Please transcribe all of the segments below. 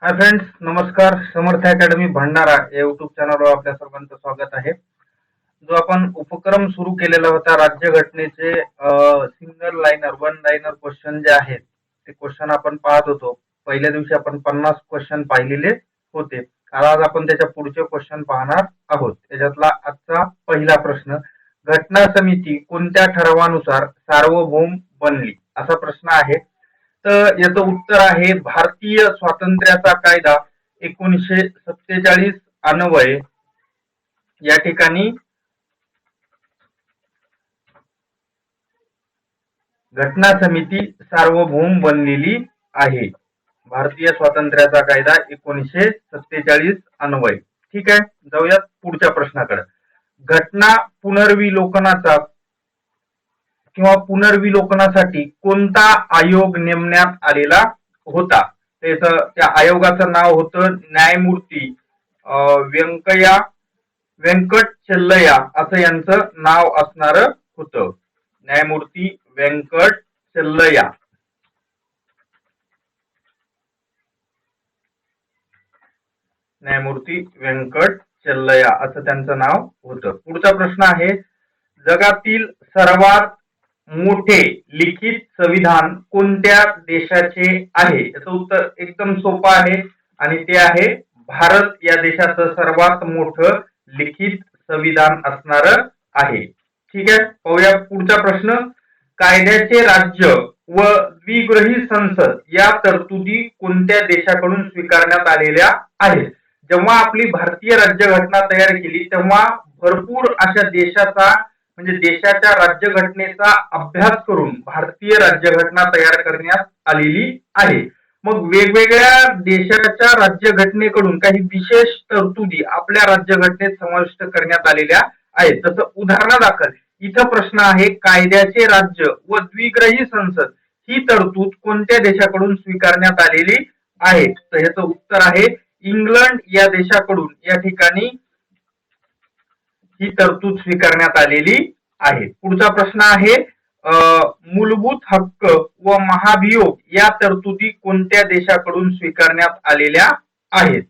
Hi friends, नमस्कार. समर्थ academy Bhandara या YouTube चॅनलवर आपल्या सर्वांचं स्वागत आहे. जो आपण उपक्रम सुरू केलेला होता राज्यघटनेचे single liner one liner question जे आहेत ते क्वेश्चन आपण पाहत होतो. पहिल्या दिवशी आपण 50 क्वेश्चन पाहिलेले होते. आज आपण त्याच्या पुढचे क्वेश्चन पाहणार आहोत. त्याच्यातला आजचा पहिला प्रश्न, घटना समिती कोणत्या ठरावानुसार सार्वभौम बनली, असा प्रश्न आहे. तर याचं उत्तर आहे भारतीय स्वातंत्र्याचा कायदा 1947 अन्वये या ठिकाणी घटना समिती सार्वभौम बनलेली आहे. भारतीय स्वातंत्र्याचा कायदा 1947 अन्वये. ठीक आहे, जाऊयात पुढच्या प्रश्नाकडे. घटना पुनर्विलोकनाचा किंवा पुनर्विलोकनासाठी कोणता आयोग नेमण्यात आलेला होता? त्या आयोगाचं नाव होतं न्यायमूर्ती व्यंकट चेल्लय्या असं यांचं नाव असणार होतं. न्यायमूर्ती व्यंकट चेल्लय्या. न्यायमूर्ती व्यंकट चेल्लय्या असं त्यांचं नाव होतं. पुढचा प्रश्न आहे, जगातील सर्वात मोठे लिखित संविधान कोणत्या देशाचे आहे? याचं उत्तर एकदम सोपं आहे आणि ते आहे भारत या देशाचं सर्वात मोठं लिखित संविधान असणार आहे. ठीक आहे, पाहूया पुढचा प्रश्न. कायद्याचे राज्य व द्विग्रही संसद या तरतुदी कोणत्या देशाकडून स्वीकारण्यात आलेल्या आहेत? जेव्हा आपली भारतीय राज्यघटना तयार केली तेव्हा भरपूर अशा देशाचा म्हणजे देशाच्या राज्यघटनेचा अभ्यास करून भारतीय राज्यघटना तयार करण्यात आलेली आहे. मग वेगवेगळ्या देशाच्या राज्यघटनेकडून काही विशेष तरतुदी आपल्या राज्यघटनेत समाविष्ट करण्यात आलेल्या आहेत. तसं उदाहरणादाखल इथं प्रश्न आहे, कायद्याचे राज्य व द्विग्रही संसद ही तरतूद कोणत्या देशाकडून स्वीकारण्यात आलेली आहे? तर ह्याचं उत्तर आहे इंग्लंड या देशाकडून या ठिकाणी ही तरतूद स्वीकारण्यात आलेली आहे. पुढचा प्रश्न आहे, मूलभूत हक्क व महाभियोग या तरतुदी कोणत्या देशाकडून स्वीकारण्यात आलेल्या आहेत?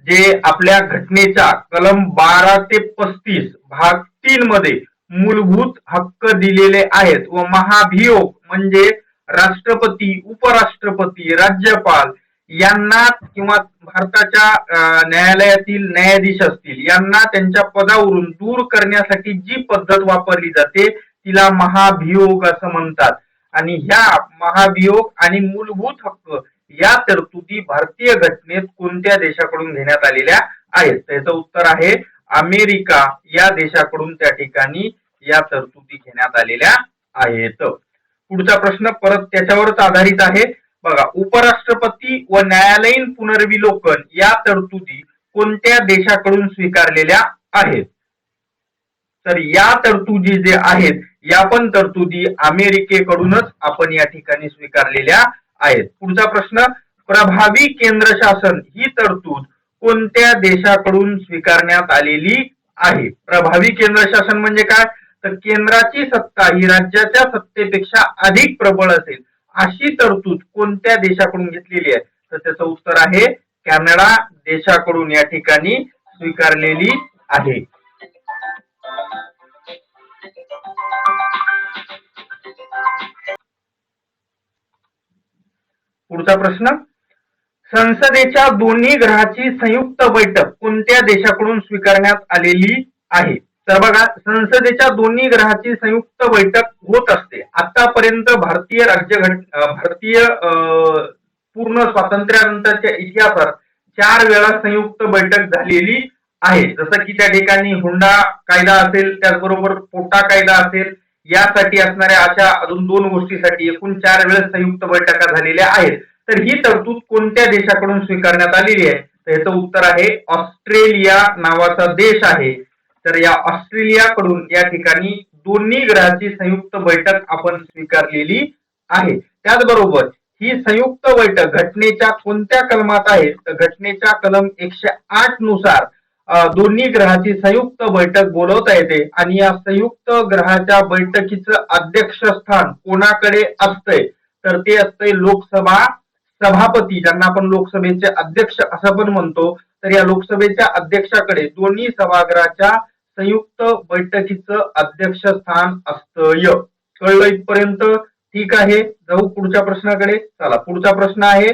जे आपल्या घटनेच्या कलम 12 ते 35 भाग 3 मध्ये मूलभूत हक्क दिलेले आहेत व महाभियोग म्हणजे राष्ट्रपती, उपराष्ट्रपती, राज्यपाल यांना किंवा भारताच्या न्यायालयातील न्यायाधीश असतील यांना त्यांच्या पदावरून दूर करण्यासाठी जी पद्धत वापरली जाते तिला महाभियोग असं म्हणतात. आणि ह्या महाभियोग आणि मूलभूत हक्क या तरतुदी भारतीय घटनेत कोणत्या देशाकडून घेण्यात आलेल्या आहेत? त्याचं उत्तर आहे अमेरिका या देशाकडून त्या ठिकाणी या तरतुदी घेण्यात आलेल्या आहेत. पुढचा प्रश्न परत त्याच्यावरच आधारित आहे. बघा, उपराष्ट्रपती व न्यायालयीन पुनर्विलोकन या तरतुदी कोणत्या देशाकडून स्वीकारलेल्या आहेत? तर या तरतुदी जे आहेत या पण तरतुदी अमेरिकेकडूनच आपण या ठिकाणी स्वीकारलेल्या आहेत. पुढचा प्रश्न, प्रभावी केंद्र शासन ही तरतूद कोणत्या देशाकडून स्वीकारण्यात आलेली आहे? प्रभावी केंद्र शासन म्हणजे काय? तर केंद्राची सत्ता ही राज्याच्या सत्तेपेक्षा अधिक प्रबळ असेल अशी तरतूद कोणत्या देशाकडून घेतलेली आहे? तर त्याचं उत्तर आहे कॅनडा देशाकडून या ठिकाणी स्वीकारलेली आहे. पुढचा प्रश्न, संसदेच्या दोन्ही गृहाची संयुक्त बैठक कोणत्या देशाकडून स्वीकारण्यात आलेली आहे? तर बघा, संसदेच्या दोन्ही गृहाची संयुक्त बैठक होत असते. आतापर्यंत भारतीय पूर्ण स्वातंत्र्यानंतरच्या इतिहासात 4 वेळा संयुक्त बैठक झालेली आहे. जसं की त्या ठिकाणी हुंडा कायदा असेल, त्याचबरोबर पोटा कायदा असेल, यासाठी असणाऱ्या अशा अजून 2 गोष्टीसाठी एकूण 4 वेळेस संयुक्त बैठका झालेल्या आहेत. तर ही तरतूद कोणत्या देशाकडून स्वीकारण्यात आलेली आहे? तर याचं उत्तर आहे ऑस्ट्रेलिया नावाचा देश आहे. तर या ऑस्ट्रेलियाकडून या ठिकाणी दोन्ही गृहाची संयुक्त बैठक आपण स्वीकारलेली आहे. त्याचबरोबर ही संयुक्त बैठक घटनेच्या कोणत्या कलमात आहे? तर घटनेच्या कलम 108 नुसार दोन्ही ग्रहाची संयुक्त बैठक बोलवता येते आणि या संयुक्त ग्रहाच्या बैठकीचं अध्यक्षस्थान कोणाकडे असतंय? तर ते असतंय लोकसभा सभापती, ज्यांना आपण लोकसभेचे अध्यक्ष असं पण म्हणतो, तर या लोकसभेच्या अध्यक्षाकडे दोन्ही सभागृहाच्या संयुक्त बैठकीचं अध्यक्षस्थान असतं. कळलं इथपर्यंत? ठीक आहे, जाऊ पुढच्या प्रश्नाकडे. चला, पुढचा प्रश्न आहे,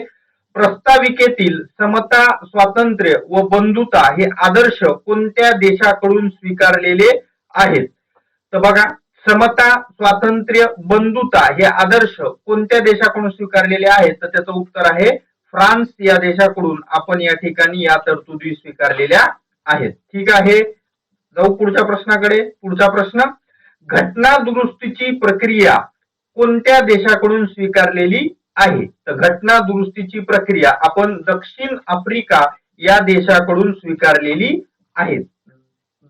प्रस्ताविकेतील समता, स्वातंत्र्य व बंधुता हे आदर्श कोणत्या देशाकडून स्वीकारलेले आहेत? तर बघा, समता, स्वातंत्र्य, बंधुता हे आदर्श कोणत्या देशाकडून स्वीकारलेले आहेत? तर त्याचं उत्तर आहे फ्रान्स या देशाकडून आपण या ठिकाणी या तरतुदी स्वीकारलेल्या आहेत. ठीक आहे, जाऊ पुढच्या प्रश्नाकडे. पुढचा प्रश्न, घटना दुरुस्तीची प्रक्रिया कोणत्या देशाकडून स्वीकारलेली आहे? तर घटना दुरुस्तीची प्रक्रिया आपण दक्षिण आफ्रिका या देशाकडून स्वीकारलेली आहे.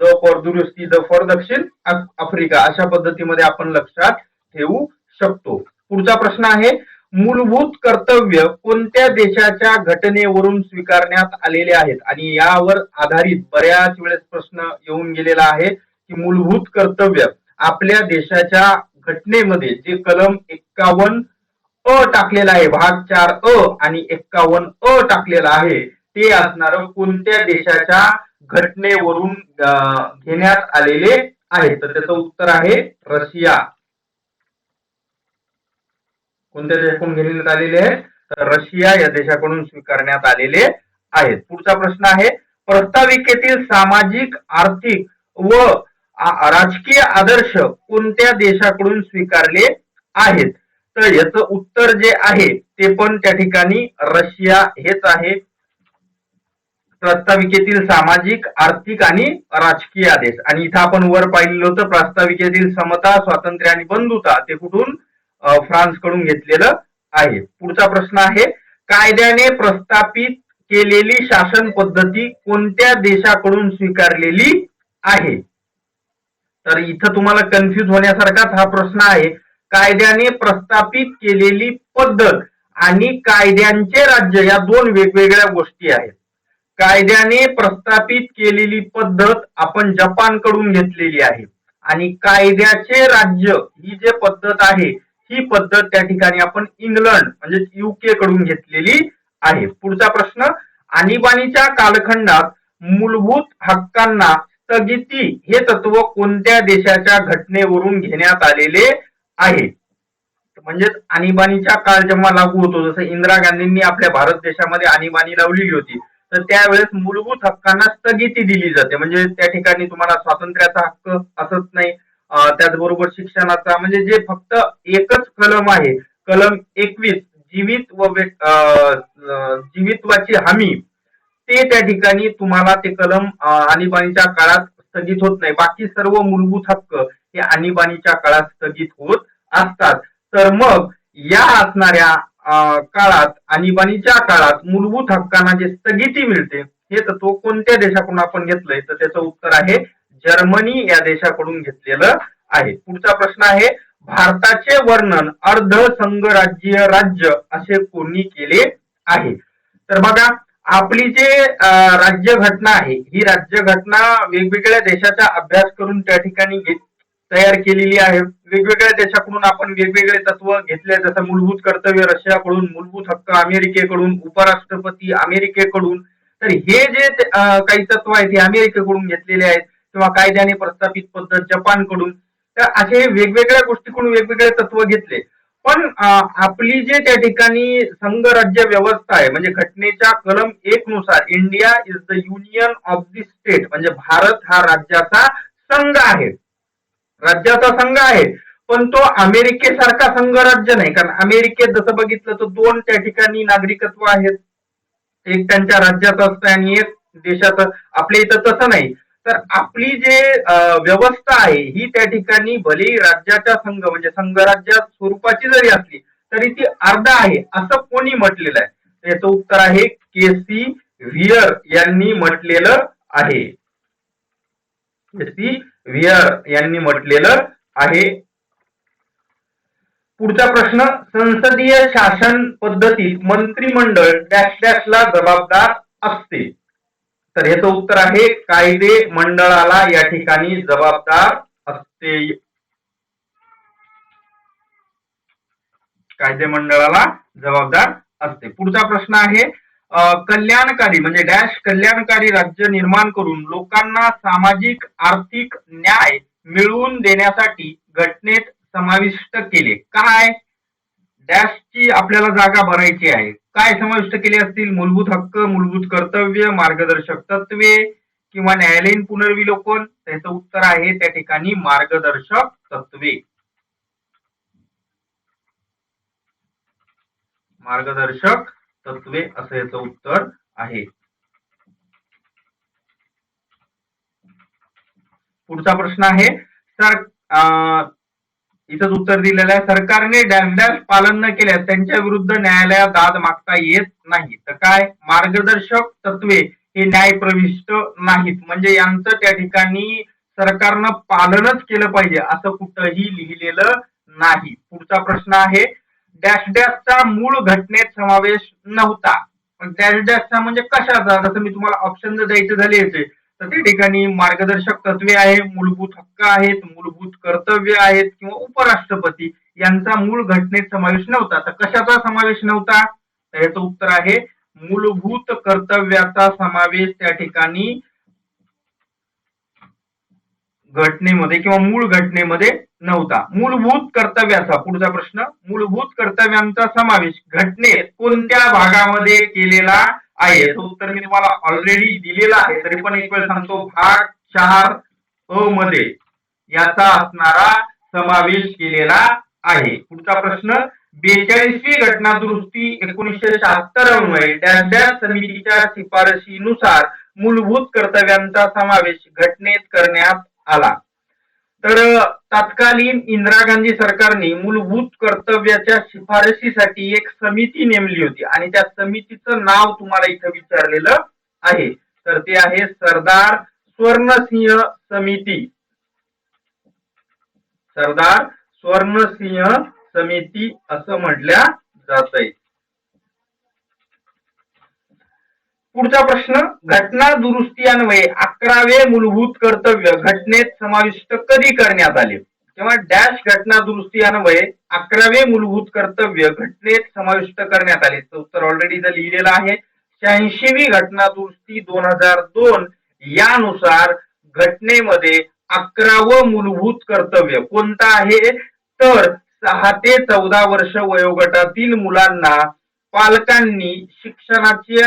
द फॉर दुरुस्ती, द फॉर दक्षिण आफ्रिका, अशा पद्धतीमध्ये आपण लक्षात ठेवू शकतो. पुढचा प्रश्न आहे, मूलभूत कर्तव्य कोणत्या देशाच्या घटनेवरून स्वीकारण्यात आलेले आहेत? आणि यावर आधारित बऱ्याच वेळेस प्रश्न येऊन गेलेला आहे की मूलभूत कर्तव्य आपल्या देशाच्या घटनेमध्ये जे कलम 51 टाकलेला आहे, भाग 4 आणि 51 टाकलेला आहे, ते असणार कोणत्या देशाच्या घटनेवरून घेण्यात आलेले आहे? तर त्याचं उत्तर आहे रशिया. कोणत्या देशाकडून घेण्यात आलेले आहे? तर रशिया या देशाकडून स्वीकारण्यात आलेले आहेत. पुढचा प्रश्न आहे, प्रस्ताविकेतील सामाजिक, आर्थिक व राजकीय आदर्श कोणत्या देशाकडून स्वीकारले आहेत? तर याचं उत्तर जे आहे ते पण त्या ठिकाणी रशिया हेच आहे. प्रस्ताविकेतील सामाजिक, आर्थिक आणि राजकीय आदेश. आणि इथं आपण वर पाहिलेलं होतं प्रस्ताविकेतील समता, स्वातंत्र्य आणि बंधुता, ते कुठून? फ्रान्स कडून घेतलेलं आहे. पुढचा प्रश्न आहे, कायद्याने प्रस्थापित केलेली शासन पद्धती कोणत्या देशाकडून स्वीकारलेली आहे? तर इथं तुम्हाला कन्फ्युज होण्यासारखाच हा प्रश्न आहे. कायद्याने प्रस्थापित केलेली पद्धत आणि कायद्यांचे राज्य या दोन वेगवेगळ्या गोष्टी आहेत. कायद्याने प्रस्थापित केलेली पद्धत आपण जपान कडून घेतलेली आहे आणि कायद्याचे राज्य ही जे पद्धत आहे ही पद्धत त्या ठिकाणी आपण इंग्लंड म्हणजे UK कडून घेतलेली आहे. पुढचा प्रश्न, आणीबाणीच्या कालखंडात मूलभूत हक्कांना स्थगिती हे तत्व कोणत्या देशाच्या घटनेवरून घेण्यात आलेले आहे? म्हणजे आणीबाणीचा काळ जेव्हा लागू होतो, जसं इंदिरा गांधींनी आपल्या भारत देशामध्ये आणीबाणी लावलेली होती, तर त्यावेळेस मूलभूत हक्कांना स्थगिती दिली जाते. म्हणजे त्या ठिकाणी तुम्हाला स्वातंत्र्याचा हक्क असत नाही, त्याचबरोबर शिक्षणाचा, म्हणजे जे फक्त एकच कलम आहे, कलम 21 जीवित्वाची हमी, ते त्या ठिकाणी तुम्हाला ते कलम आणीबाणीच्या काळात स्थगित होत नाही. बाकी सर्व मूलभूत हक्क हे आणीबाणीच्या काळात स्थगित होत असतात. तर मग या असणाऱ्या काळात, आणीबाणीच्या काळात मूलभूत हक्कांना जे स्थगिती मिळते हे तत्व कोणत्या देशाकडून आपण घेतलंय? तर त्याचं उत्तर आहे जर्मनी या देशाकडून घेतलेलं आहे. पुढचा प्रश्न आहे, भारताचे वर्णन अर्ध संघराज्यीय राज्य असे कोणी केले आहे? तर बघा, आपली जे राज्यघटना आहे ही राज्यघटना वेगवेगळ्या देशाचा अभ्यास करून त्या ठिकाणी तयार केलेली आहे. वेगवेगळ्या देशाकडून आपण वेगवेगळे तत्व घेतले, जसं मूलभूत कर्तव्य रशियाकडून, मूलभूत हक्क अमेरिकेकडून, उपराष्ट्रपती अमेरिकेकडून. तर हे जे काही तत्व आहेत हे अमेरिकेकडून घेतलेले आहेत, किंवा कायद्याने प्रस्थापित पद्धत जपानकडून. तर असे वेगवेगळ्या गोष्टीकडून वेगवेगळे तत्व घेतले. पण आपली जे त्या ठिकाणी संघराज्य व्यवस्था आहे, म्हणजे घटनेच्या कलम 1 नुसार India is the union of the state, म्हणजे भारत हा राज्याचा संघ आहे, राज्याचा संघ आहे. पण तो अमेरिकेसारखा संघराज्य नाही, कारण अमेरिकेत जसं बघितलं तर दोन त्या ठिकाणी नागरिकत्व आहेत, एक त्यांच्या राज्याचं असतं आणि एक देशाचं. आपल्या इथं तसं नाही. तर आपली जे व्यवस्था आहे ही त्या ठिकाणी भलेही राज्याच्या संघ म्हणजे संघराज्य स्वरूपाची जरी असली तरी ती अर्धा आहे असं कोणी म्हटलेलं आहे? याचं उत्तर आहे KC व्हियर यांनी म्हटलेलं आहे. KC व्हियर यांनी म्हटलेलं आहे. पुढचा प्रश्न, संसदीय शासन पद्धतीत मंत्रिमंडळ डॅश डॅशला जबाबदार असते? तर याचं उत्तर आहे कायदे मंडळाला या ठिकाणी जबाबदार असते. कायदे मंडळाला जबाबदार असते. पुढचा प्रश्न आहे कल्याणकारी म्हणजे डॅश कल्याणकारी राज्य निर्माण करून लोकांना सामाजिक आर्थिक न्याय मिळवून देण्यासाठी घटनेत समाविष्ट केले. काय? डॅशची आपल्याला जागा भरायची आहे. काय समाविष्ट केले असतील? मूलभूत हक्क, मूलभूत कर्तव्य, मार्गदर्शक तत्वे किंवा न्यायालयीन पुनर्विलोकन. त्याचं उत्तर आहे त्या ठिकाणी मार्गदर्शक तत्वे. मार्गदर्शक तत्वे असं याचं उत्तर आहे. पुढचा प्रश्न आहे सर इथंच उत्तर दिलेलं आहे सरकारने डॅश डॅश पालन न केल्यास त्यांच्या विरुद्ध न्यायालयात दाद मागता येत नाही. तर काय? मार्गदर्शक तत्वे हे न्याय प्रविष्ट नाहीत म्हणजे यांचं त्या ठिकाणी सरकारनं पालनच केलं पाहिजे असं कुठंही लिहिलेलं नाही. पुढचा प्रश्न आहे डॅश डॅशचा मूळ घटनेत समावेश नव्हता. डॅश डॅशचा म्हणजे कशाचा? जसं मी तुम्हाला ऑप्शन द्यायचे झाले याचे तर त्या ठिकाणी मार्गदर्शक तत्वे आहे, मूलभूत हक्क आहेत, मूलभूत कर्तव्य आहेत किंवा उपराष्ट्रपती यांचा मूळ घटनेत समावेश नव्हता. तर कशाचा समावेश नव्हता? तर याचं उत्तर आहे मूलभूत कर्तव्याचा समावेश त्या ठिकाणी घटनेमध्ये किंवा मूळ घटनेमध्ये नव्हता. मूलभूत कर्तव्याचा पुढचा प्रश्न मूलभूत कर्तव्यांचा समावेश घटनेत कोणत्या भागामध्ये केलेला आहे? उत्तर मी तुम्हाला ऑलरेडी दिलेला आहे तरी पण एक वेळ सांगतो. भाग 4 मध्ये याचा असणारा समावेश केलेला आहे. पुढचा प्रश्न 42वी घटना दुरुस्ती 1976 अन्वये डॅश डॅश समितीच्या शिफारशीनुसार मूलभूत कर्तव्यांचा समावेश घटनेत करण्यात आला. तर तत्कालीन इंदिरा गांधी सरकारने मूलभूत कर्तव्याच्या शिफारशीसाठी एक समिती नेमली होती आणि त्या समितीचं नाव तुम्हाला इथं विचारलेलं आहे. तर ते आहे सरदार स्वर्णसिंह समिती. सरदार स्वर्णसिंह समिती असं म्हटल्या जातंय. पुढचा प्रश्न घटना दुरुस्ती अन्वये 11वे मूलभूत कर्तव्य घटनेत समाविष्ट कधी करण्यात आले? किंवा डॅश घटना दुरुस्ती अन्वये 11वे मूलभूत कर्तव्य घटनेत समाविष्ट करण्यात आले. उत्तर ऑलरेडी इथं लिहिलेलं आहे. 86वी घटना दुरुस्ती 2002 यानुसार घटनेमध्ये 11वं मूलभूत कर्तव्य कोणतं आहे? तर 6 ते 14 वर्ष वयोगटातील मुलांना पालकांनी शिक्षणाची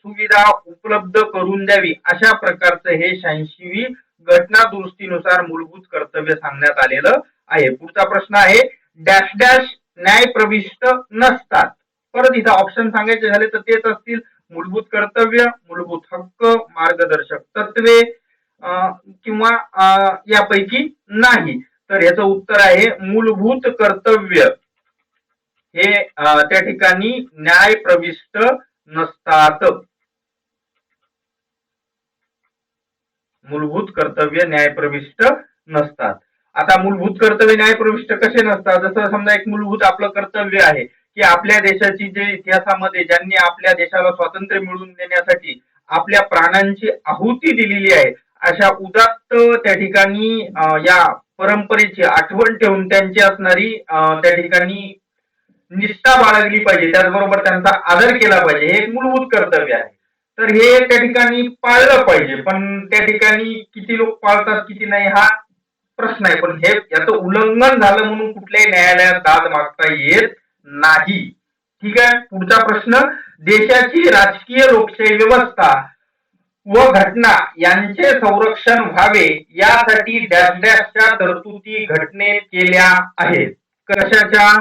सुविधा उपलब्ध करून द्यावी अशा प्रकारचं हे 86वी घटना दुरुस्तीनुसार मूलभूत कर्तव्य सांगण्यात आलेलं आहे. पुढचा प्रश्न आहे डॅश डॅश न्याय प्रविष्ट नसतात. परत इथं ऑप्शन सांगायचे झाले तर तेच असतील मूलभूत कर्तव्य, मूलभूत हक्क, मार्गदर्शक तत्वे किंवा यापैकी नाही. तर याचं उत्तर आहे मूलभूत कर्तव्य हे त्या ठिकाणी न्याय प्रविष्ट नसतात. मूलभूत कर्तव्य न्याय प्रविष्ट नसतात. आता मूलभूत कर्तव्य न्याय प्रविष्ट कसे नसतात? जसं समजा एक मूलभूत आपलं कर्तव्य आहे की आपल्या देशाची जे इतिहासामध्ये ज्यांनी आपल्या देशाला स्वातंत्र्य मिळवून देण्यासाठी आपल्या प्राणांची आहुती दिलेली आहे अशा उदात्त त्या ठिकाणी या परंपरेची आठवण ठेवून त्यांची असणारी त्या ठिकाणी निष्ठा बाळगली पाहिजे, त्याचबरोबर त्यांचा आदर केला पाहिजे, हे एक मूलभूत कर्तव्य आहे. तर हे त्या ठिकाणी पाळलं पाहिजे. पण त्या ठिकाणी किती लोक पाळतात किती नाही हा प्रश्न आहे. पण हे याचं उल्लंघन झालं म्हणून कुठल्याही न्यायालयात दाद मागता येत नाही. ठीक आहे. पुढचा प्रश्न देशाची राजकीय लोकशाही व्यवस्था व घटना यांचे संरक्षण व्हावे यासाठी डॅश डॅशच्या तरतुदी घटनेत केल्या आहेत. कशाच्या?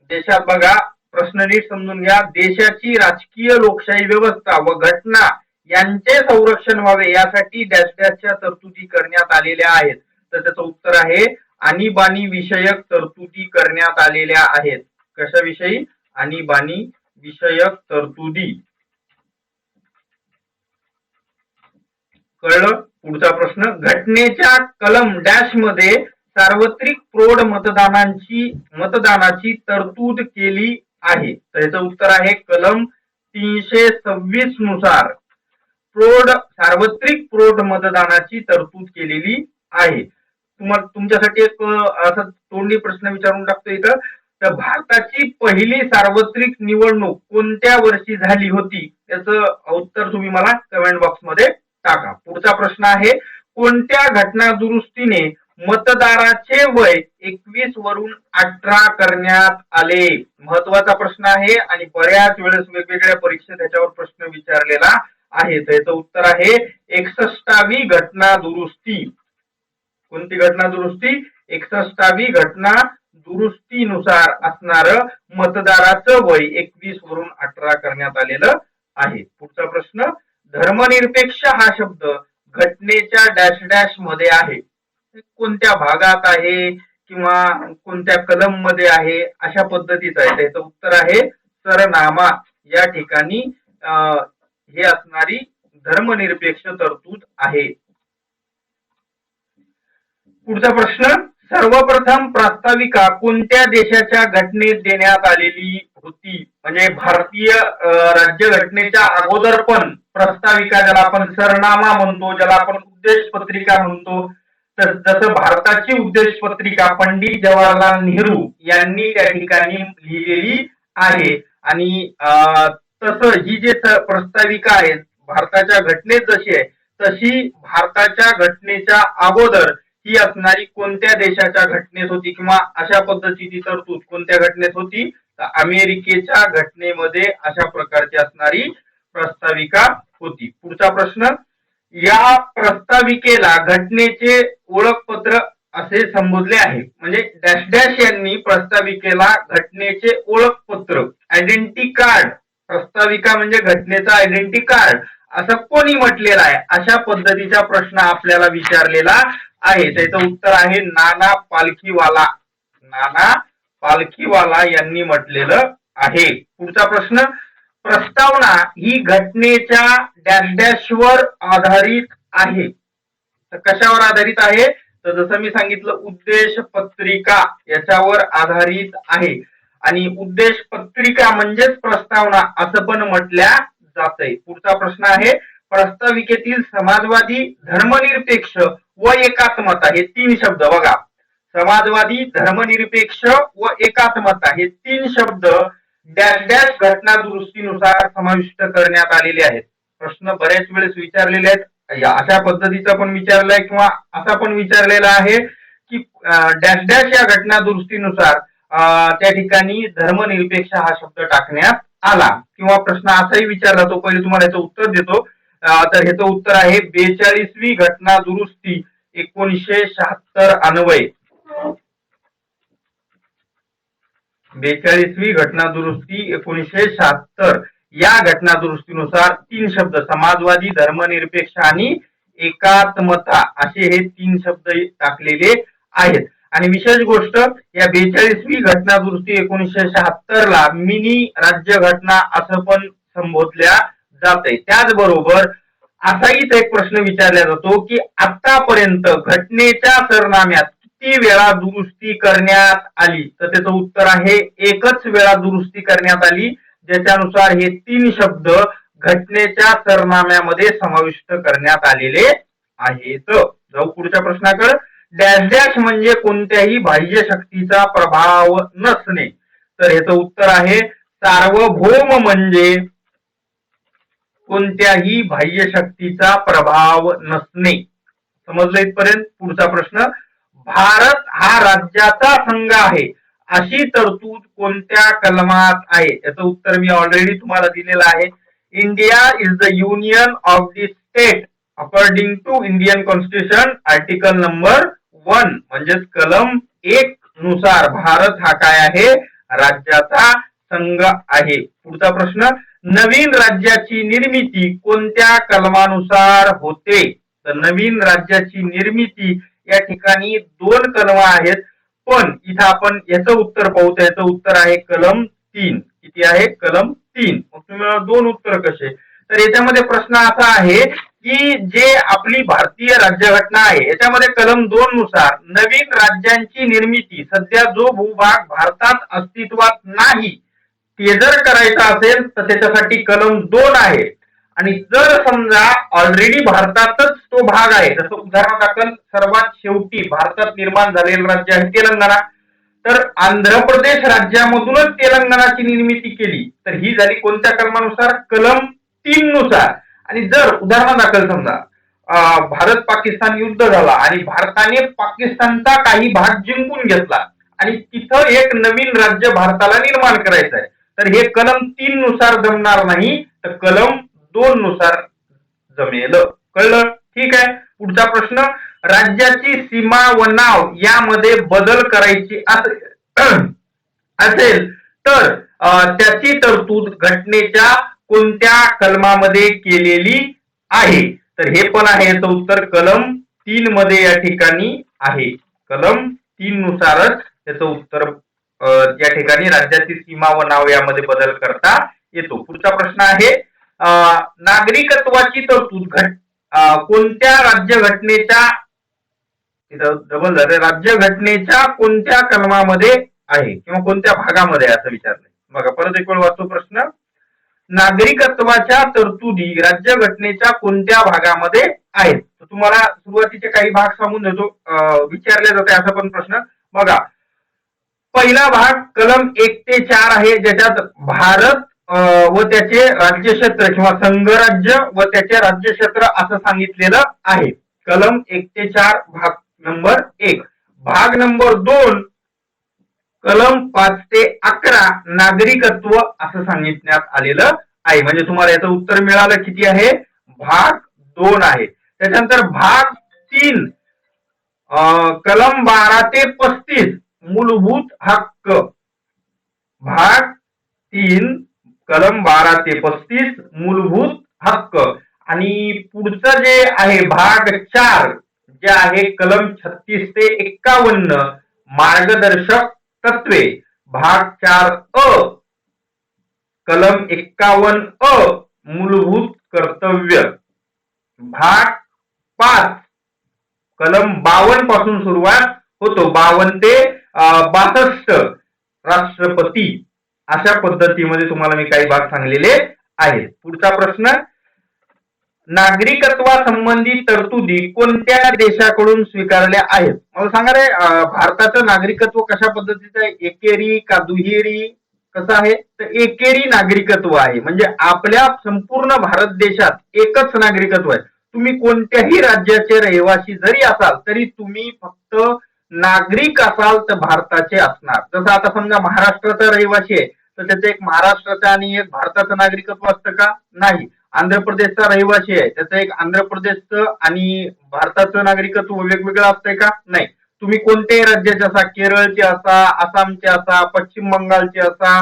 देशात बघा प्रश्न नीट समजून घ्या. देशाची राजकीय लोकशाही व्यवस्था व घटना यांचे संरक्षण व्हावे यासाठी डॅश डॅशच्या तरतुदी करण्यात आलेल्या आहेत. तर त्याचं उत्तर आहे आणीबाणी विषयक तरतुदी करण्यात आलेल्या आहेत. कशाविषयी? आणीबाणी विषयक तरतुदी. कळलं? पुढचा प्रश्न घटनेच्या कलम डॅश मध्ये सार्वत्रिक प्रौढ मतदानाची तरतूद केली आहे. तर याचं उत्तर आहे कलम 326 नुसार सार्वत्रिक प्रौढ मतदानाची तरतूद केलेली आहे. तुमच्यासाठी एक असं तोंडी प्रश्न विचारून टाकतो इथं. तर भारताची पहिली सार्वत्रिक निवडणूक कोणत्या वर्षी झाली होती, त्याचं उत्तर तुम्ही मला कमेंट बॉक्स मध्ये टाका. पुढचा प्रश्न आहे, कोणत्या घटना दुरुस्तीने मतदाराचे वय 21 वरून 18 करण्यात आले? महत्वाचा प्रश्न आहे आणि बऱ्याच वेळेस वेगवेगळ्या परीक्षेत त्याच्यावर प्रश्न विचारलेला आहे. त्याचं उत्तर आहे 61वी घटना दुरुस्ती. कोणती घटना दुरुस्ती? 61वी घटना दुरुस्तीनुसार असणार मतदाराचं वय 21 वरून 18 करण्यात आलेलं आहे. पुढचा प्रश्न, धर्मनिरपेक्ष हा शब्द घटनेच्या डॅश डॅश मध्ये आहे, कोणत्या भागात आहे किंवा कोणत्या कलम मध्ये आहे, अशा पद्धतीचं आहे. त्याचं उत्तर आहे सरनामा या ठिकाणी हे असणारी धर्मनिरपेक्ष तरतूद आहे. पुढचा प्रश्न, सर्वप्रथम प्रास्ताविका कोणत्या देशाच्या घटनेत देण्यात आलेली होती? म्हणजे भारतीय राज्यघटनेच्या अगोदर पण प्रस्ताविका, ज्याला आपण सरनामा म्हणतो, ज्याला आपण उद्देश पत्रिका म्हणतो, तर जसं भारताची उद्देश पत्रिका पंडित जवाहरलाल नेहरू यांनी त्या ठिकाणी लिहिलेली आहे. आणि तसं ही जे प्रस्ताविका आहे भारताच्या घटनेत जशी आहे तशी भारताच्या घटनेच्या अगोदर ही असणारी कोणत्या देशाच्या घटनेत होती किंवा अशा पद्धतीची तरतूद कोणत्या घटनेत होती? तर अमेरिकेच्या घटनेमध्ये अशा प्रकारची असणारी प्रस्ताविका होती. पुढचा प्रश्न, या प्रस्ताविकेला घटनेचे ओळखपत्र असे संबोधले आहे. म्हणजे डॅश डॅश यांनी प्रस्ताविकेला घटनेचे ओळखपत्र, आयडेंटिटी कार्ड, प्रस्ताविका म्हणजे घटनेचा आयडेंटिटी कार्ड असं कोणी म्हटलेलं आहे, अशा पद्धतीचा प्रश्न आपल्याला विचारलेला आहे. त्याचं उत्तर आहे नाना पालखीवाला. नाना पालखीवाला यांनी म्हटलेलं आहे. पुढचा प्रश्न, प्रस्तावना ही घटनेच्या डॅश डॅश वर आधारित आहे. तर कशावर आधारित आहे? तर जसं मी सांगितलं उद्देश पत्रिका याच्यावर आधारित आहे. आणि उद्देश पत्रिका म्हणजेच प्रस्तावना असं पण म्हटल्या जातंय. पुढचा प्रश्न आहे, प्रस्ताविकेतील समाजवादी, धर्मनिरपेक्ष व एकात्मता हे तीन शब्द बघा. समाजवादी, धर्मनिरपेक्ष व एकात्मता हे तीन शब्द डॅश डॅश घटना दुरुस्तीनुसार समाविष्ट करण्यात आलेले आहेत. प्रश्न बऱ्याच वेळेस विचारलेले आहेत. अशा पद्धतीचा पण विचारलाय किंवा असा पण विचारलेला आहे की डॅश डॅश या घटना दुरुस्तीनुसार त्या ठिकाणी धर्मनिरपेक्ष हा शब्द टाकण्यात आला. किंवा प्रश्न असाही विचारला, तो पहिले तुम्हाला याचं उत्तर देतो. तर ह्याचं उत्तर आहे 42वी घटना दुरुस्ती 1976 अन्वय. 42वी घटना दुरुस्ती 1976 या घटना दुरुस्तीनुसार तीन शब्द समाजवादी, धर्मनिरपेक्ष आणि एकात्मता असे हे तीन शब्द टाकलेले आहेत. आणि विशेष गोष्ट, या 42वी घटना दुरुस्ती 1976 ला मिनी राज्यघटना असं पण संबोधल्या जाते. त्याचबरोबर असाहीच एक प्रश्न विचारला जातो की आतापर्यंत घटनेच्या सरनाम्यात किती वेळा दुरुस्ती करण्यात आली? तर त्याचं उत्तर आहे एकच वेळा दुरुस्ती करण्यात आली, ज्याच्यानुसार हे तीन शब्द घटनेच्या सरनाम्यामध्ये समाविष्ट करण्यात आलेले आहेत. जाऊ पुढच्या प्रश्नाकडे. डॅश डॅश म्हणजे कोणत्याही बाह्य शक्तीचा प्रभाव नसणे. तर ह्याचं उत्तर आहे सार्वभौम म्हणजे कोणत्याही बाह्य शक्तीचा प्रभाव नसणे. समजलं इथपर्यंत? पुढचा प्रश्न, भारत हा राज्याचा संघ आहे अशी तरतूद कोणत्या कलमात आहे? याचं उत्तर मी ऑलरेडी तुम्हाला दिलेलं आहे. India is the union of the state according to Indian constitution article number 1 म्हणजेच कलम 1 नुसार भारत हा काय आहे? राज्याचा संघ आहे. पुढचा प्रश्न, नवीन राज्याची निर्मिती कोणत्या कलमानुसार होते? तर नवीन राज्याची निर्मिती या ठिकाणी दोन कलम आहेत, पण इथं आपण याचं उत्तर पाहू. याचं उत्तर आहे कलम 3. किती आहे? कलम 3. मग तुम्हाला दोन उत्तर कसे? तर याच्यामध्ये प्रश्न असा आहे की जे आपली भारतीय राज्यघटना आहे याच्यामध्ये कलम 2 नुसार नवीन राज्यांची निर्मिती, सध्या जो भूभाग भारतात अस्तित्वात नाही ते जर करायचं असेल तर त्याच्यासाठी कलम 2 आहे. आणि जर समजा ऑलरेडी भारतातच तो भाग आहे, जसं उदाहरणादाखल सर्वात शेवटी भारतात निर्माण झालेलं राज्य आहे तेलंगणा, तर आंध्र प्रदेश राज्यामधूनच तेलंगणाची निर्मिती केली तर ही झाली कोणत्या कलमानुसार? कलम 3 नुसार. आणि जर उदाहरणादाखल समजा भारत पाकिस्तान युद्ध झाला आणि भारताने पाकिस्तानचा काही भाग जिंकून घेतला आणि तिथं एक नवीन राज्य भारताला निर्माण करायचं आहे तर हे कलम 3 नुसार जमणार नाही तर कलम 2 नुसार जमेल. कळलं? ठीक आहे. पुढचा प्रश्न, राज्याची सीमा व नाव यामध्ये बदल करायची असेल तर त्याची तरतूद घटनेच्या कोणत्या कलमामध्ये केलेली आहे? तर हे पण आहे याचं उत्तर कलम 3 मध्ये या ठिकाणी आहे. कलम 3 नुसारच त्याचं उत्तर या ठिकाणी राज्याची सीमा व नाव यामध्ये बदल करता येतो. पुढचा प्रश्न आहे, नागरिकत्वाची तरतूद कोणत्या राज्यघटनेच्या राज्यघटनेच्या कोणत्या कलमामध्ये आहे किंवा कोणत्या भागामध्ये असं विचारलंय. बघा परत एक वेळ वाचतो प्रश्न, नागरिकत्वाच्या तरतुदी राज्यघटनेच्या कोणत्या भागामध्ये आहेत? तर तुम्हाला सुरुवातीचे काही भाग सांगून देतो, विचारले जाते असा पण प्रश्न. बघा पहिला भाग कलम 1 ते 4 आहे ज्याच्यात भारत व त्याचे राज्यक्षेत्र किंवा संघराज्य व त्याचे राज्यक्षेत्र असं सांगितलेलं आहे. कलम 1 ते 4 भाग नंबर 1. भाग नंबर 2 कलम 5 ते 11 नागरिकत्व असं सांगितण्यात आलेलं आहे. म्हणजे तुम्हाला याचं उत्तर मिळालं किती आहे? भाग 2 आहे. त्याच्यानंतर भाग 3 कलम 12 ते 35 मूलभूत हक्क. भाग 3 कलम 12 ते 35 मूलभूत हक्क. आणि पुढचं जे आहे भाग 4 जे आहे कलम 36 ते 51 मार्गदर्शक तत्वे. भाग 4 कलम 51 मूलभूत कर्तव्य. भाग 5 कलम 52 पासून सुरुवात होतो, 52 ते 62 राष्ट्रपती. अशा पद्धतीमध्ये तुम्हाला मी काही भाग सांगलेले आहेत. पुढचा प्रश्न, नागरिकत्वासंबंधी तरतुदी कोणत्या देशाकडून स्वीकारल्या आहेत? मला सांगा रे, भारताचं नागरिकत्व कशा पद्धतीचं आहे? एकेरी का दुहेरी कसं आहे? तर एकेरी नागरिकत्व आहे. म्हणजे आपल्या संपूर्ण भारत देशात एकच नागरिकत्व आहे. तुम्ही कोणत्याही राज्याचे रहिवासी जरी असाल तरी तुम्ही फक्त नागरिक असाल तर भारताचे असणार. जसं आता समजा महाराष्ट्राचा रहिवासी आहे तर त्याचं एक महाराष्ट्राचं आणि एक भारताचं नागरिकत्व असतं का? नाही. आंध्र प्रदेशचा रहिवासी आहे त्याचं एक आंध्र प्रदेशचं आणि भारताचं नागरिकत्व वेगवेगळं असतंय का? नाही. तुम्ही कोणत्याही राज्याचे असा, केरळचे असा, आसामचे असा, पश्चिम बंगालचे असा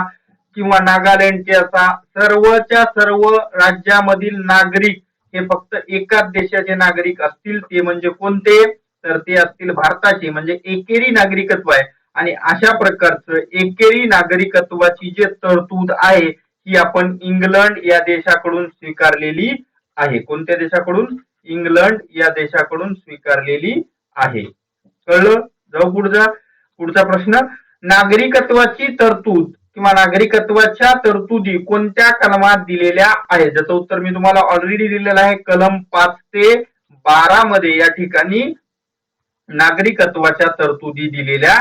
किंवा नागालँडचे असा, सर्वच्या सर्व राज्यामधील नागरिक हे फक्त एकाच देशाचे नागरिक असतील. ते म्हणजे कोणते? तर ते असतील भारताचे. म्हणजे एकेरी नागरिकत्व आहे. आणि अशा प्रकारचं एकेरी नागरिकत्वाची जी तरतूद आहे ही आपण इंग्लंड या देशाकडून स्वीकारलेली आहे. कोणत्या देशाकडून? इंग्लंड या देशाकडून स्वीकारलेली आहे. कळलं? जाऊ पुढचा प्रश्न, नागरिकत्वाची तरतूद किंवा नागरिकत्वाच्या तरतुदी कोणत्या कलमात दिलेल्या आहेत? ज्याचं उत्तर मी तुम्हाला ऑलरेडी दिलेलं आहे. कलम 5 ते 12 मध्ये या ठिकाणी नागरिकत्वाच्या तरतुदी दिलेल्या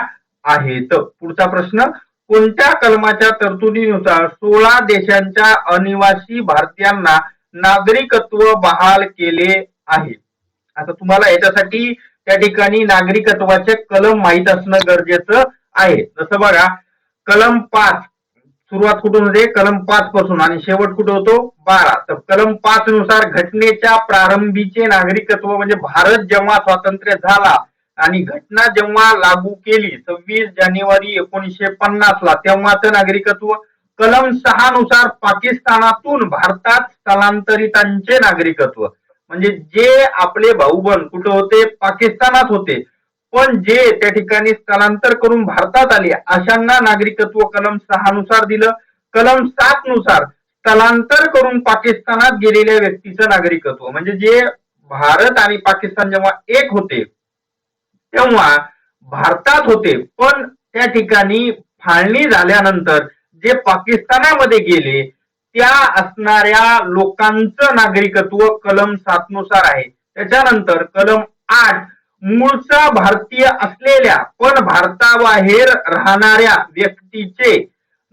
आहेत. पुढचा प्रश्न, कोणत्या कलमाच्या तरतुदीनुसार 16 देशांच्या अनिवासी भारतीयांना नागरिकत्व बहाल केले आहे? आता तुम्हाला याच्यासाठी त्या ठिकाणी नागरिकत्वाचे कलम माहित असणं गरजेचं आहे. जसं बघा कलम 5 सुरुवात कुठून होते? कलम 5 पासून आणि शेवट कुठे होतो? 12. तर कलम 5 नुसार घटनेच्या प्रारंभीचे नागरिकत्व म्हणजे भारत जेव्हा स्वातंत्र्य झाला आणि घटना जेव्हा लागू केली 26 जानेवारी 1950 ला तेव्हाचं नागरिकत्व. कलम 6 नुसार पाकिस्तानातून भारतात स्थलांतरितांचे नागरिकत्व म्हणजे जे आपले भाऊ बहीण कुठे होते? पाकिस्तानात होते, पण जे त्या ठिकाणी स्थलांतर करून भारतात आले अशांना नागरिकत्व कलम 6 नुसार दिलं. कलम 7 नुसार स्थलांतर करून पाकिस्तानात गेलेल्या व्यक्तीचं नागरिकत्व म्हणजे जे भारत आणि पाकिस्तान जेव्हा एक होते तेव्हा भारतात होते पण त्या ठिकाणी फाळणी झाल्यानंतर जे पाकिस्तानामध्ये गेले त्या असणाऱ्या लोकांचं नागरिकत्व कलम 7 नुसार आहे. त्याच्यानंतर कलम 8 मूळचा भारतीय असलेल्या पण भारताबाहेर राहणाऱ्या व्यक्तीचे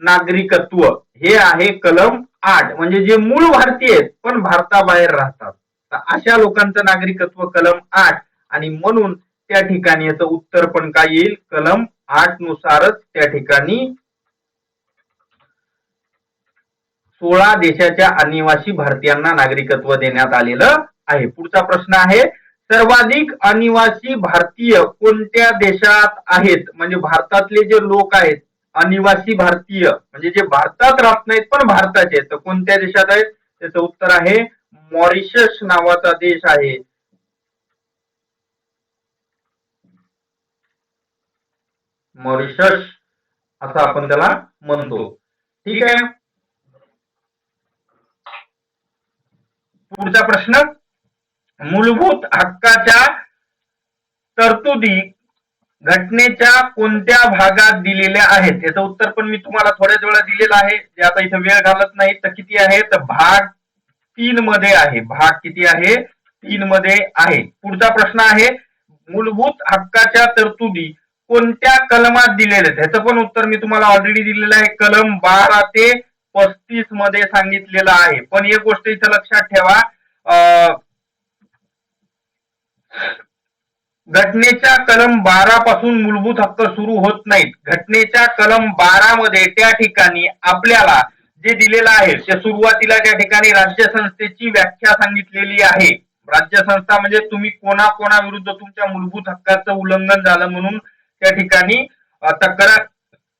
नागरिकत्व हे आहे कलम 8. म्हणजे जे मूळ भारतीय आहेत पण भारताबाहेर राहतात तर अशा लोकांचं नागरिकत्व कलम 8. आणि म्हणून त्या ठिकाणी याचं उत्तर पण काय येईल, कलम 8 नुसारच त्या ठिकाणी 16 देशाच्या अनिवासी भारतीयांना नागरिकत्व देण्यात आलेलं आहे. पुढचा प्रश्न आहे, सर्वाधिक अनिवासी भारतीय कोणत्या देशात आहेत? म्हणजे भारतातले जे लोक आहेत अनिवासी भारतीय म्हणजे जे भारतात राहत नाहीत पण भारताचे आहेत तर कोणत्या देशात आहेत? त्याचं उत्तर आहे मॉरिशस नावाचा देश आहे. मॉरिशस असं आपण त्याला म्हणतो. ठीक आहे. पुढचा प्रश्न, मूलभूत हक्काच्या तरतुदी घटनेच्या कोणत्या भागात दिलेल्या आहेत? याचं उत्तर पण मी तुम्हाला थोड्याच वेळा दिलेलं आहे, जे आता इथं वेळ घालत नाही. तर किती आहे? तर भाग 3 मध्ये आहे. भाग किती आहे? 3 मध्ये आहे. पुढचा प्रश्न आहे, मूलभूत हक्काच्या तरतुदी कोणत्या कलमात दिलेल्या आहेत? ह्याचं पण उत्तर मी तुम्हाला ऑलरेडी दिलेलं आहे. कलम 12 ते 35 मध्ये सांगितलेलं आहे. पण एक गोष्ट इथं लक्षात ठेवा, घटनेच्या कलम 12 पासून मूलभूत हक्क सुरू होत नाहीत. घटनेच्या कलम 12 मध्ये त्या ठिकाणी आपल्याला जे दिलेलं आहे ते सुरुवातीला त्या ठिकाणी राज्यसंस्थेची व्याख्या सांगितलेली आहे. राज्यसंस्था म्हणजे तुम्ही कोणाविरुद्ध तुमच्या मूलभूत हक्काचं उल्लंघन झालं म्हणून त्या ठिकाणी तक्रार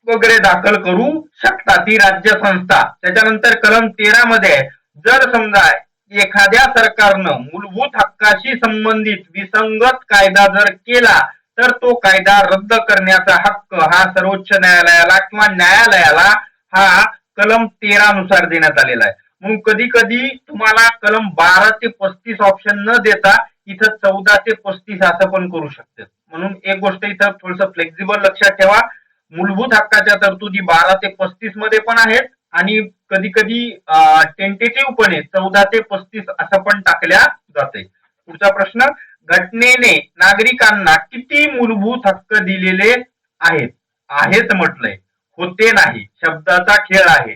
वगैरे दाखल करू शकता, ती राज्यसंस्था. त्याच्यानंतर कलम 13 मध्ये जर समजा एखाद्या सरकारनं मूलभूत हक्काशी संबंधित विसंगत कायदा जर केला तर तो कायदा रद्द करण्याचा हक्क हा सर्वोच्च न्यायालयाला किंवा न्यायालयाला हा कलम 13 नुसार देण्यात आलेला आहे. म्हणून कधी कधी तुम्हाला कलम 12 ते 35 ऑप्शन न देता इथं 14 ते 35 असं पण करू शकते. म्हणून एक गोष्ट इथं थोडस फ्लेक्झिबल लक्षात ठेवा, मूलभूत हक्काच्या तरतुदी 12 ते 35 मध्ये पण आहेत आणि कधी कधी टेंटेटिव्ह पणे 14 ते 35 असं पण टाकल्या जाते. पुढचा प्रश्न, घटनेने नागरिकांना किती मूलभूत हक्क दिलेले आहेत? आहेत म्हटलंय, होते नाही, शब्दाचा खेळ आहे.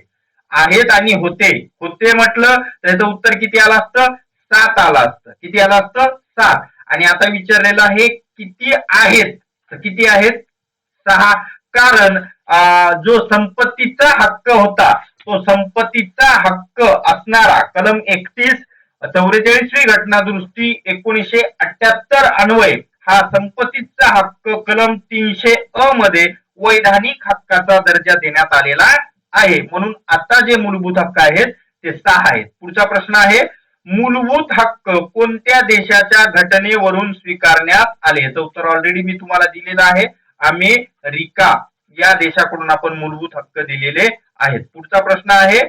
आहेत आणि होते. होते म्हटलं त्याचं उत्तर किती आलं असतं? 7 आलं असतं. किती आलं असतं? 7. आणि आता विचारलेलं आहे किती आहेत, तर किती आहेत? 6. कारण जो संपत्तीचा हक्क होता तो संपत्तीचा हक्क असणारा कलम 31 44वी घटना दुरुस्ती 1978 अन्वये हा संपत्तीचा हक्क कलम 300 अ मध्ये वैधानिक हक्काचा दर्जा देण्यात आलेला आहे. म्हणून आता जे मूलभूत हक्क आहेत ते 6 आहेत. पुढचा प्रश्न आहे, मूलभूत हक्क कोणत्या देशाच्या घटनेवरून स्वीकारण्यात आले? याचं उत्तर ऑलरेडी मी तुम्हाला दिलेलं आहे, अमेरिका या देशाकडून आपण मूलभूत हक्क दिलेले आहेत. पुढचा प्रश्न आहे,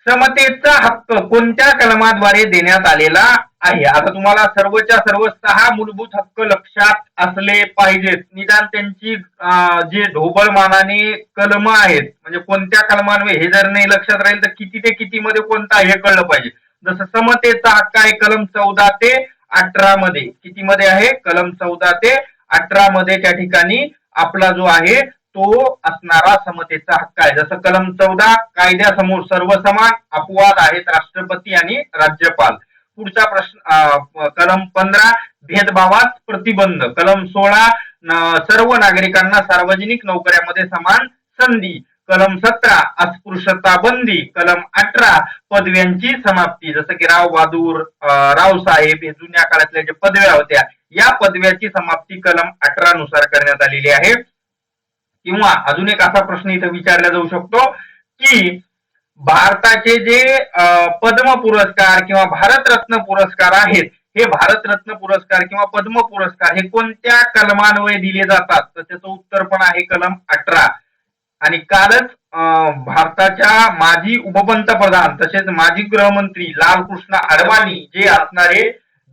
समतेचा हक्क कोणत्या कलमाद्वारे देण्यात आलेला आहे? आता तुम्हाला सर्वच्या सर्व 6 मूलभूत हक्क लक्षात असले पाहिजेत. निदान त्यांची जे ढोबळमानाने कलम आहेत म्हणजे कोणत्या कलमांवर हे जर नाही लक्षात राहील तर किती ते किती मध्ये कोणता हे कळलं पाहिजे. जसं समतेचा हक्क आहे कलम 14 ते 18 मध्ये. किती मध्ये आहे? कलम 14 ते 18 मध्ये त्या ठिकाणी आपला जो आहे तो असणारा समतेचा हक्क आहे. जसं कलम 14 कायद्यासमोर सर्व समान, अपवाद आहेत राष्ट्रपती आणि राज्यपाल. पुढचा प्रश्न कलम 15 भेदभावास प्रतिबंध. कलम 16 सर्व नागरिकांना सार्वजनिक नोकऱ्यामध्ये समान संधी. कलम 17 अस्पृश्यता बंदी. कलम 18 पदव्यांची समाप्ती. जसं की राव बहादूर, रावसाहेब हे जुन्या काळातल्या ज्या पदव्या होत्या या पदव्याची समाप्ती कलम 18 नुसार करण्यात आलेली आहे. किंवा अजून एक असा प्रश्न इथं विचारला जाऊ शकतो की भारताचे जे पद्म पुरस्कार किंवा भारतरत्न पुरस्कार आहेत हे भारतरत्न पुरस्कार किंवा पद्म पुरस्कार हे कोणत्या कलमान्वये दिले जातात? तर त्याचं उत्तर पण आहे कलम 18. आणि कालच भारताच्या माजी उपपंतप्रधान तसेच माजी गृहमंत्री लालकृष्ण अडवाणी जे असणारे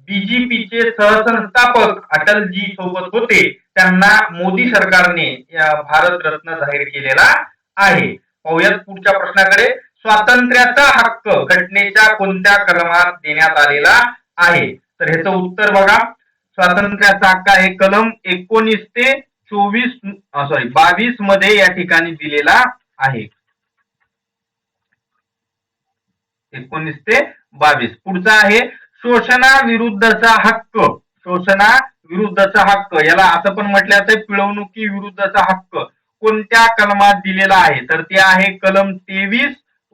बीजेपीचे सहसंस्थापक अटलजी सोबत होते त्यांना मोदी सरकारने भारतरत्न जाहीर केलेला आहे. पाहूयात पुढच्या प्रश्नाकडे, स्वातंत्र्याचा हक्क घटनेच्या कोणत्या कलमात देण्यात आलेला आहे? तर ह्याचं उत्तर बघा, स्वातंत्र्याचा हक्क आहे कलम 19 ते 22 मध्ये या ठिकाणी दिलेला आहे. 19 ते 22. पुढचा आहे शोषणाविरुद्धचा हक्क. शोषणाविरुद्धचा हक्क याला असं पण म्हटलं जातं पिळवणुकी विरुद्धचा हक्क कोणत्या कलमात दिलेला आहे? तर ते आहे कलम 23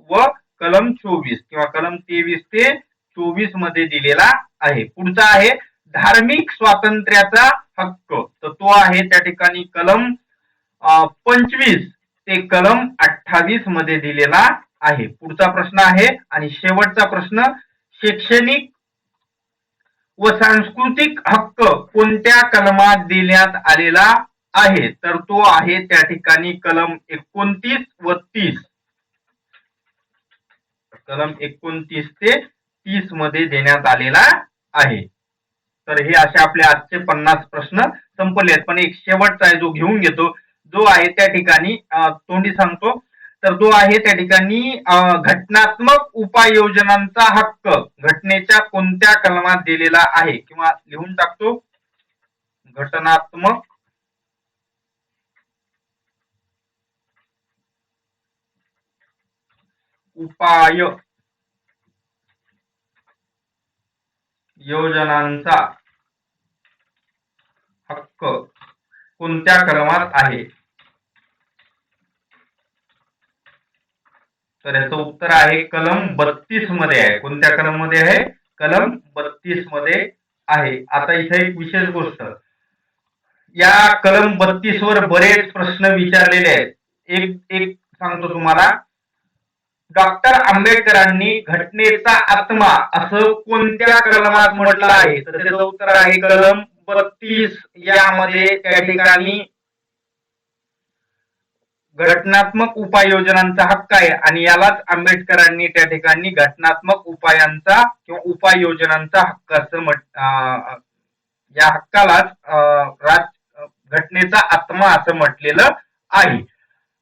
व कलम 24 किंवा कलम 23 ते 24 मध्ये दिलेला आहे. पुढचा आहे धार्मिक स्वातंत्र्याचा हक्क, तर तो आहे त्या ठिकाणी कलम 25 ते कलम 28 मध्ये दिलेला आहे. पुढचा प्रश्न आहे आणि शेवटचा प्रश्न, शैक्षणिक व सांस्कृतिक हक्क कोणत्या कलमात देण्यात आलेला आहे? तर तो आहे त्या ठिकाणी कलम 29 व 30. कलम 29 ते 30 मध्ये देण्यात आलेला आहे. तर हे असे आपले आजचे 50 प्रश्न संपले आहेत. पण एक शेवटचा आहे जो घेऊन घेतो, जो आहे त्या ठिकाणी तोंडी सांगतो. तर तो आहे त्या ठिकाणी घटनात्मक उपाययोजनांचा हक्क घटनेच्या कोणत्या कलमात दिलेला आहे? किंवा लिहून टाकतो, घटनात्मक उपाय योजनांचा हक्क कोणत्या कलमात आहे? तर याचं उत्तर आहे कलम 32 मध्ये आहे. कोणत्या कलम मध्ये आहे? कलम 32 मध्ये आहे. आता इथे एक विशेष गोष्ट, या कलम 32 वर बरेच प्रश्न विचारलेले आहेत. एक एक सांगतो तुम्हाला, डॉक्टर आंबेडकरांनी घटनेचा आत्मा असं कोणत्या कलमात म्हटलं आहे? तर त्याचं उत्तर आहे कलम 32. यामध्ये त्या ठिकाणी घटनात्मक उपाययोजनांचा हक्क आहे आणि यालाच आंबेडकरांनी त्या ठिकाणी घटनात्मक उपायांचा किंवा उपाययोजनांचा हक्क असं या हक्कालाच घटनेचा आत्मा असं म्हटलेलं आहे.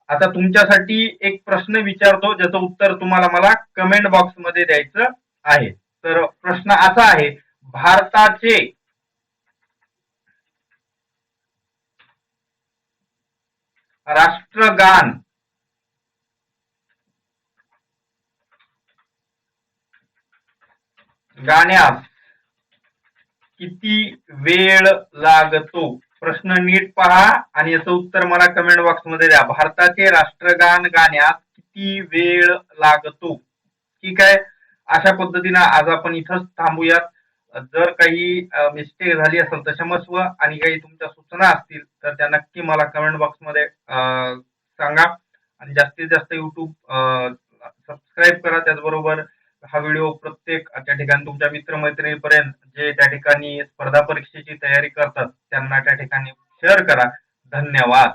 आता तुमच्यासाठी एक प्रश्न विचारतो ज्याचं उत्तर तुम्हाला मला कमेंट बॉक्स मध्ये द्यायचं आहे. तर प्रश्न असा आहे, भारताचे राष्ट्रगान गाण्यास किती वेळ लागतो? प्रश्न नीट पहा आणि याचं उत्तर मला कमेंट बॉक्स मध्ये द्या. भारताचे राष्ट्रगान गाण्यास किती वेळ लागतो? ठीक आहे, अशा पद्धतीने आज आपण इथंच थांबूयात. जर काही मिस्टेक झाली असेल तर क्षमस्व, आणि काही तुमच्या सूचना असतील तर त्या नक्की मला कमेंट बॉक्स मध्ये सांगा. आणि जास्तीत जास्त युट्यूब सबस्क्राईब करा. त्याचबरोबर हा व्हिडिओ प्रत्येक त्या ठिकाणी तुमच्या मित्रमैत्रिणीपर्यंत जे त्या ठिकाणी स्पर्धा परीक्षेची तयारी करतात त्यांना त्या ठिकाणी शेअर करा. धन्यवाद.